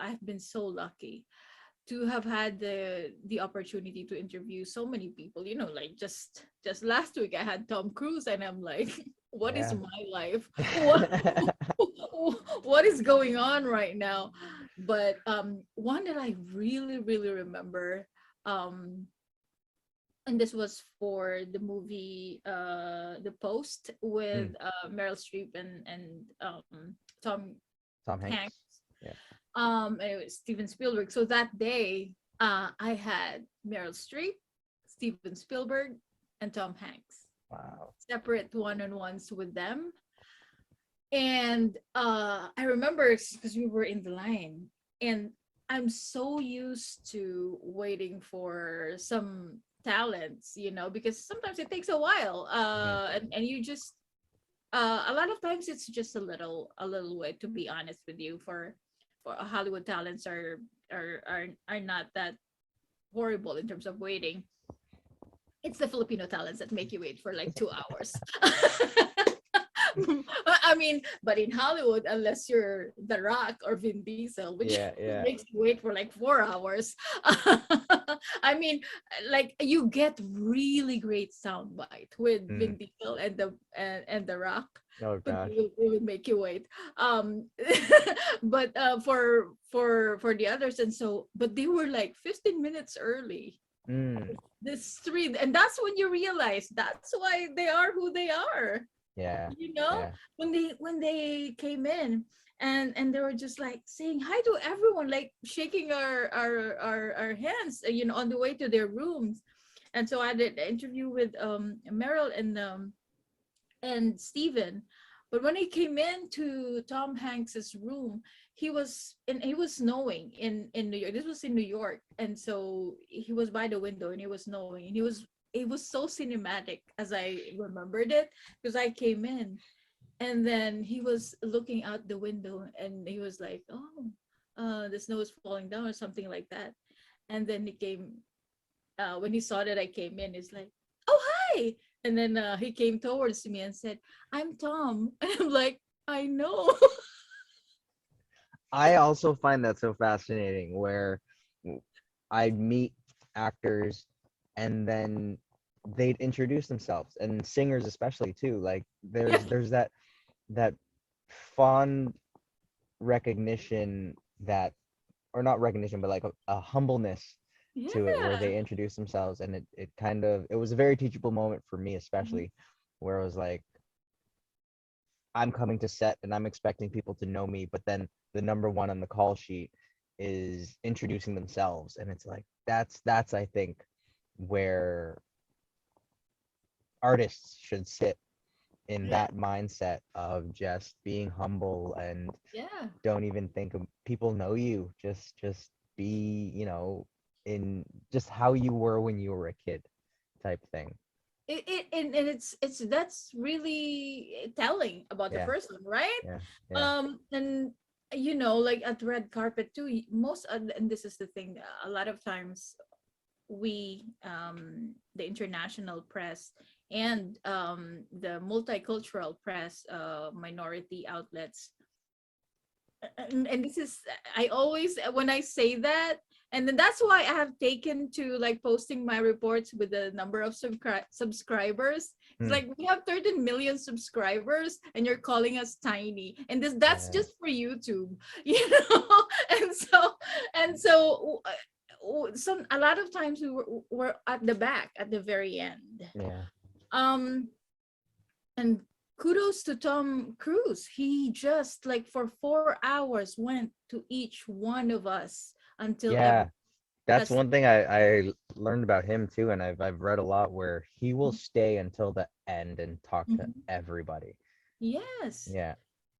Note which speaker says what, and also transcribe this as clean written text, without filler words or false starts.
Speaker 1: I've been so lucky to have had the opportunity to interview so many people. Like just last week I had Tom Cruise, and I'm like, what is
Speaker 2: Yeah.
Speaker 1: my life? What what is going on right now? But one that I really really remember, um and this was for the movie The Post with
Speaker 2: Mm,
Speaker 1: Meryl Streep and Tom
Speaker 2: Tom
Speaker 1: Hanks,
Speaker 2: Hanks. Yeah.
Speaker 1: and it was Steven Spielberg. So that day, I had Meryl Streep, Steven Spielberg, and Tom Hanks,
Speaker 2: Wow.
Speaker 1: separate one-on-ones with them. And I remember because we were in the line, and I'm so used to waiting for some talents, because sometimes it takes a while.
Speaker 2: Hmm.
Speaker 1: And you just a lot of times it's just a little wait, to be honest with you. For Hollywood talents are not that horrible in terms of waiting. It's the Filipino talents that make you wait for like 2 hours. I mean, but in Hollywood, unless you're The Rock or Vin Diesel, which
Speaker 2: Yeah, yeah,
Speaker 1: makes you wait for like 4 hours. I mean, like you get really great soundbite with
Speaker 2: mm.
Speaker 1: Vin Diesel and The Rock,
Speaker 2: Oh
Speaker 1: but
Speaker 2: gosh.
Speaker 1: they will make you wait. But for the others, and so, but they were like 15 minutes early.
Speaker 2: Mm.
Speaker 1: This three, and that's when you realize that's why they are who they are.
Speaker 2: Yeah,
Speaker 1: you know
Speaker 2: yeah,
Speaker 1: when they came in, and they were just like saying hi to everyone, like shaking our hands, on the way to their rooms. And so I did an interview with Meryl and Steven. But when he came into Tom Hanks's room, he was snowing in New York. This was in New York, and so he was by the window, and he was snowing, and it was so cinematic as I remembered it, because I came in, and then he was looking out the window, and he was like, "Oh, the snow is falling down," or something like that. And then he came when he saw that I came in, he's like, "Oh, hi!" And then he came towards me and said, "I'm Tom." And I'm like, "I know."
Speaker 2: I also find that so fascinating where I meet actors and then they'd introduce themselves, and singers especially too. Like
Speaker 1: Yeah,
Speaker 2: there's that fond recognition that, or not recognition, but like a humbleness to it where
Speaker 1: yeah.
Speaker 2: they introduce themselves, and it kind of, it was a very teachable moment for me,
Speaker 1: Mhm.
Speaker 2: especially where it was like, I'm coming to set and I'm expecting people to know me, but then the number one on the call sheet is introducing themselves, and it's like that's I think where artists should sit, in
Speaker 1: Yeah,
Speaker 2: that mindset of just being humble and
Speaker 1: yeah.
Speaker 2: don't even think of people know you, just be, in just how you were when you were a kid type thing.
Speaker 1: And it's that's really telling about the
Speaker 2: Yeah,
Speaker 1: person, right?
Speaker 2: yeah, yeah.
Speaker 1: And like at red carpet too, and this is the thing, a lot of times we the international press and the multicultural press, minority outlets, and this is, I always, when I say that, and then that's why I have taken to like posting my reports with the number of subscribers. It's
Speaker 2: Hmm.
Speaker 1: like we have 13 million subscribers, and you're calling us tiny, and that's
Speaker 2: Yeah,
Speaker 1: just for YouTube. you know and so some, a lot of times we're at the back, at the very end.
Speaker 2: yeah.
Speaker 1: um and kudos to Tom Cruise. He just like for 4 hours went to each one of us until every
Speaker 2: Yeah, that's
Speaker 1: has.
Speaker 2: one thing I learned about him too, and I've read a lot where he will stay until the end and talk to
Speaker 1: Mhm.
Speaker 2: everybody.
Speaker 1: Yes.
Speaker 2: Yeah.